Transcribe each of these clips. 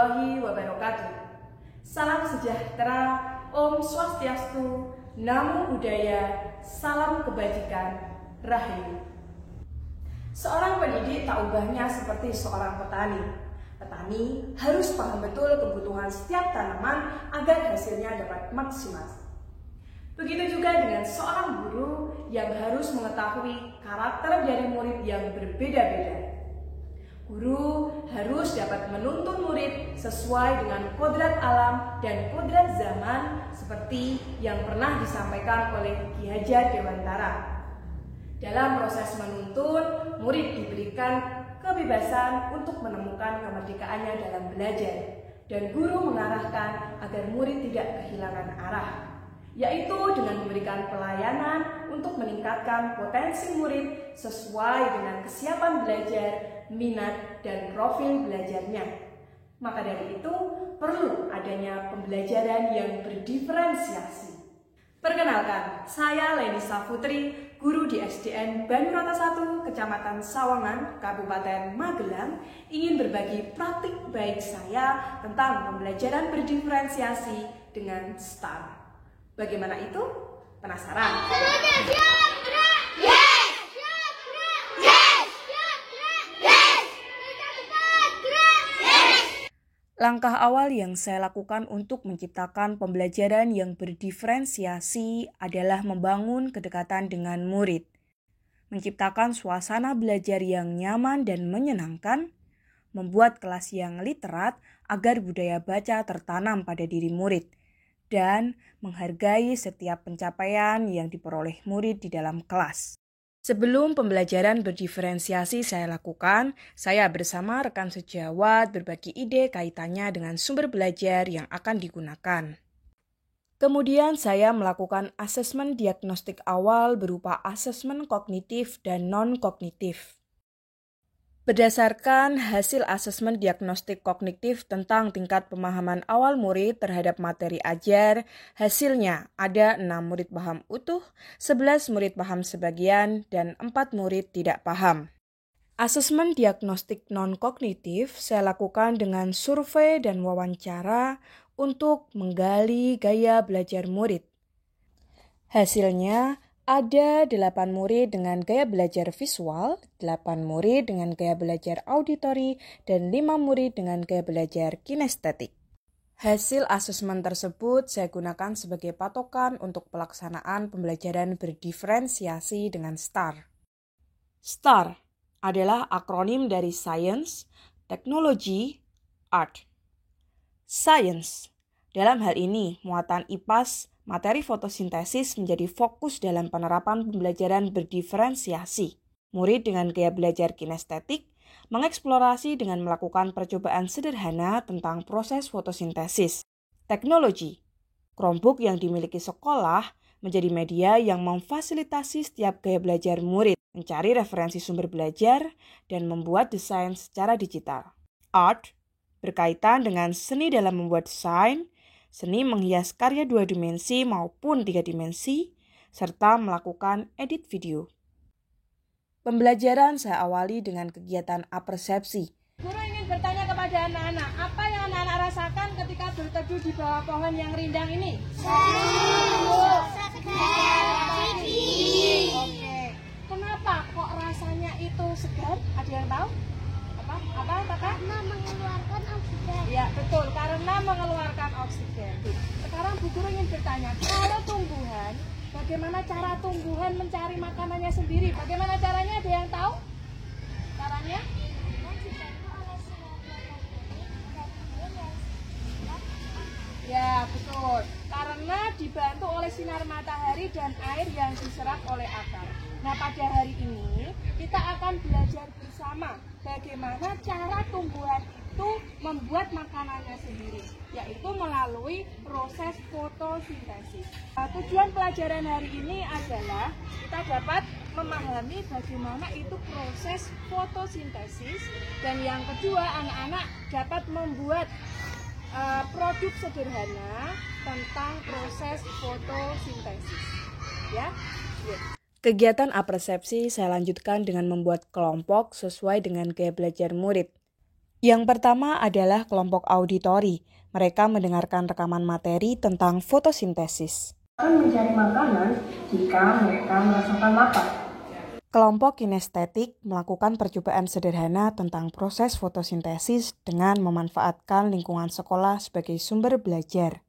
warahmatullahi wabarakatuh. Salam sejahtera, Om Swastiastu, Namo Buddhaya, salam kebajikan, Rahayu. Seorang pendidik tak ubahnya seperti seorang petani. Petani harus paham betul kebutuhan setiap tanaman agar hasilnya dapat maksimal. Begitu juga dengan seorang guru yang harus mengetahui karakter dari murid yang berbeda-beda. Guru harus dapat menuntun murid sesuai dengan kodrat alam dan kodrat zaman seperti yang pernah disampaikan oleh Ki Hajar Dewantara. Dalam proses menuntun, murid diberikan kebebasan untuk menemukan kemerdekaannya dalam belajar, dan guru mengarahkan agar murid tidak kehilangan arah, yaitu dengan memberikan pelayanan untuk meningkatkan potensi murid sesuai dengan kesiapan belajar, minat, dan profil belajarnya. Maka dari itu, perlu adanya pembelajaran yang berdiferensiasi. Perkenalkan, saya Lenisa Putri, guru di SDN Banyurata 1, Kecamatan Sawangan, Kabupaten Magelang, ingin berbagi praktik baik saya tentang pembelajaran berdiferensiasi dengan STAR. Bagaimana itu? Penasaran? Langkah awal yang saya lakukan untuk menciptakan pembelajaran yang berdiferensiasi adalah membangun kedekatan dengan murid, menciptakan suasana belajar yang nyaman dan menyenangkan, membuat kelas yang literat agar budaya baca tertanam pada diri murid, dan menghargai setiap pencapaian yang diperoleh murid di dalam kelas. Sebelum pembelajaran berdiferensiasi saya lakukan, saya bersama rekan sejawat berbagi ide kaitannya dengan sumber belajar yang akan digunakan. Kemudian saya melakukan asesmen diagnostik awal berupa asesmen kognitif dan non-kognitif. Berdasarkan hasil asesmen diagnostik kognitif tentang tingkat pemahaman awal murid terhadap materi ajar, hasilnya ada 6 murid paham utuh, 11 murid paham sebagian, dan 4 murid tidak paham. Asesmen diagnostik non-kognitif saya lakukan dengan survei dan wawancara untuk menggali gaya belajar murid. Hasilnya, ada 8 murid dengan gaya belajar visual, 8 murid dengan gaya belajar auditori, dan 5 murid dengan gaya belajar kinestetik. Hasil asesmen tersebut saya gunakan sebagai patokan untuk pelaksanaan pembelajaran berdiferensiasi dengan STAR. STAR adalah akronim dari Science, Technology, Art. Science, dalam hal ini muatan IPAS, materi fotosintesis menjadi fokus dalam penerapan pembelajaran berdiferensiasi. Murid dengan gaya belajar kinestetik mengeksplorasi dengan melakukan percobaan sederhana tentang proses fotosintesis. Teknologi, Chromebook yang dimiliki sekolah menjadi media yang memfasilitasi setiap gaya belajar murid, mencari referensi sumber belajar, dan membuat desain secara digital. Art, berkaitan dengan seni dalam membuat desain, seni menghias karya 2 dimensi maupun 3 dimensi, serta melakukan edit video. Pembelajaran saya awali dengan kegiatan apersepsi. Guru ingin bertanya kepada anak-anak, apa yang anak-anak rasakan ketika berteduh di bawah pohon yang rindang ini? Oke. Kenapa kok rasanya itu segar? Ada yang tahu? Apa kakak? Karena mengeluarkan oksigen. Ya betul, karena mengeluarkan oksigen. Sekarang Bu Guru ingin bertanya, kalau tumbuhan, bagaimana cara tumbuhan mencari makanannya sendiri? Bagaimana caranya? Ada yang tahu? Caranya? Ya betul, karena dibantu oleh sinar matahari dan air yang diserap oleh akar. Nah pada hari ini kita akan belajar bersama bagaimana cara tumbuhan itu membuat makanannya sendiri, yaitu melalui proses fotosintesis. Tujuan pelajaran hari ini adalah kita dapat memahami bagaimana itu proses fotosintesis, dan yang kedua anak-anak dapat membuat produk sederhana tentang proses fotosintesis. Ya. Kegiatan apersepsi saya lanjutkan dengan membuat kelompok sesuai dengan gaya belajar murid. Yang pertama adalah kelompok auditori. Mereka mendengarkan rekaman materi tentang fotosintesis. Akan mencari makanan jika mereka merasakan lapar. Kelompok kinestetik melakukan percobaan sederhana tentang proses fotosintesis dengan memanfaatkan lingkungan sekolah sebagai sumber belajar.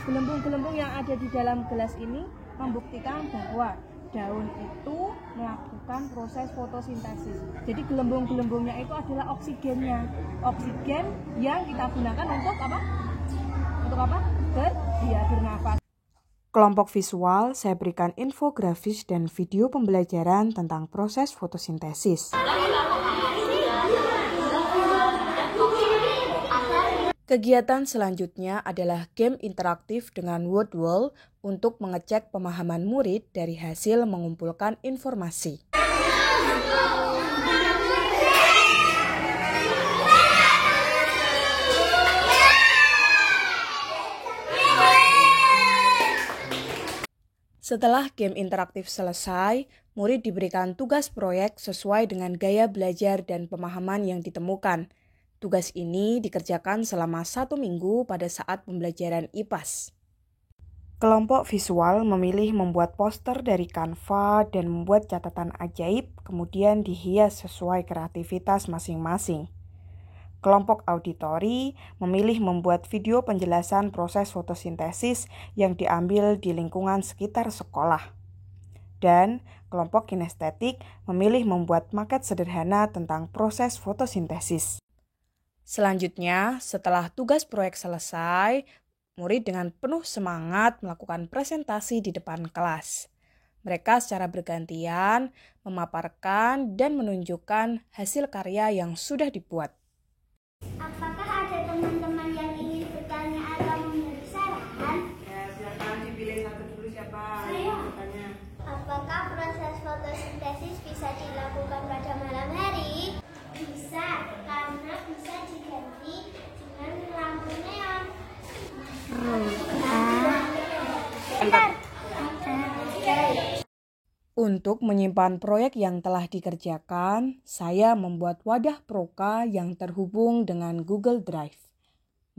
Gelembung-gelembung yang ada di dalam gelas ini membuktikan bahwa daun itu melakukan proses fotosintesis. Jadi gelembung-gelembungnya itu adalah oksigennya. Oksigen yang kita gunakan untuk apa? Untuk apa? Bernafas. Kelompok visual, saya berikan infografis dan video pembelajaran tentang proses fotosintesis. Kegiatan selanjutnya adalah game interaktif dengan word wall untuk mengecek pemahaman murid dari hasil mengumpulkan informasi. Setelah game interaktif selesai, murid diberikan tugas proyek sesuai dengan gaya belajar dan pemahaman yang ditemukan. Tugas ini dikerjakan selama 1 minggu pada saat pembelajaran IPAS. Kelompok visual memilih membuat poster dari Canva dan membuat catatan ajaib, kemudian dihias sesuai kreativitas masing-masing. Kelompok auditori memilih membuat video penjelasan proses fotosintesis yang diambil di lingkungan sekitar sekolah. Dan kelompok kinestetik memilih membuat maket sederhana tentang proses fotosintesis. Selanjutnya, setelah tugas proyek selesai, murid dengan penuh semangat melakukan presentasi di depan kelas. Mereka secara bergantian memaparkan dan menunjukkan hasil karya yang sudah dibuat. Apakah ada teman-teman yang ingin bertanya atau memberi saran? Ya, silakan dipilih satu dulu siapa? Saya. Bertanya. Apakah proses fotosintesis bisa dilakukan pada malam hari? Bisa, karena bisa diganti dengan lampu neon. Untuk menyimpan proyek yang telah dikerjakan, saya membuat wadah Proka yang terhubung dengan Google Drive.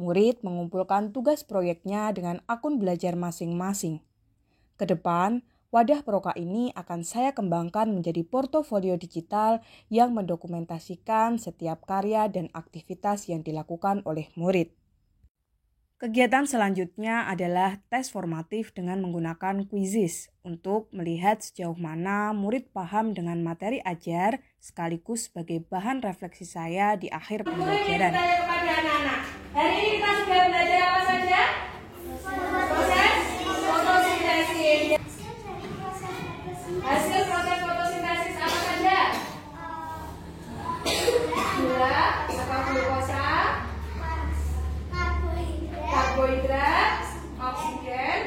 Murid mengumpulkan tugas proyeknya dengan akun belajar masing-masing. Ke depan, wadah Proka ini akan saya kembangkan menjadi portofolio digital yang mendokumentasikan setiap karya dan aktivitas yang dilakukan oleh murid. Kegiatan selanjutnya adalah tes formatif dengan menggunakan quizzes untuk melihat sejauh mana murid paham dengan materi ajar sekaligus sebagai bahan refleksi saya di akhir pembelajaran. Kepada anak-anak, hari ini kita sudah belajar apa saja? Proses fotosintesis. Hasil proses fotosintesis apa saja? Gula, apa glukosa, karbohidrat, oksigen.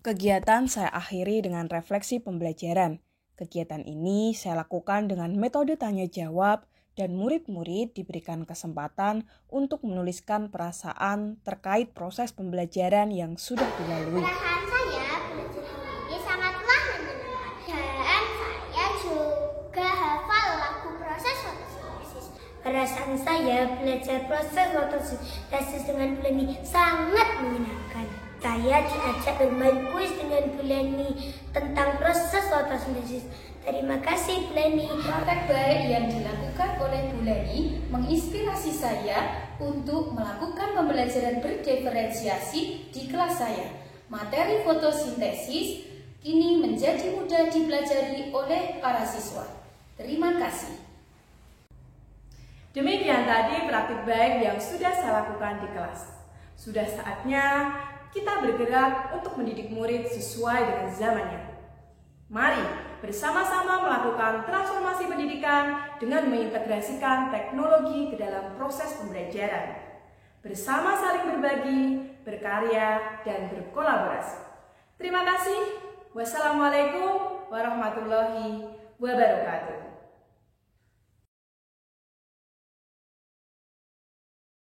Kegiatan saya akhiri dengan refleksi pembelajaran. Kegiatan ini saya lakukan dengan metode tanya jawab dan murid-murid diberikan kesempatan untuk menuliskan perasaan terkait proses pembelajaran yang sudah dilalui. Perasaan saya belajar hari ini sangatlah menyenangkan. Dan saya juga hafal lagu proses fotosintesis. Perasaan saya belajar proses fotosintesis dengan Bu Leni sangat menyenangkan. Saya diajak bermain kuis dengan Bu Leni tentang proses fotosintesis. Terima kasih Bu Leni. Praktek baik yang dilakukan oleh Bu Leni menginspirasi saya untuk melakukan pembelajaran berdiferensiasi di kelas saya. Materi fotosintesis kini menjadi mudah dipelajari oleh para siswa. Terima kasih. Demikian tadi praktik baik yang sudah saya lakukan di kelas. Sudah saatnya kita bergerak untuk mendidik murid sesuai dengan zamannya. Mari bersama-sama melakukan transformasi pendidikan dengan mengintegrasikan teknologi ke dalam proses pembelajaran. Bersama saling berbagi, berkarya, dan berkolaborasi. Terima kasih. Wassalamualaikum warahmatullahi wabarakatuh.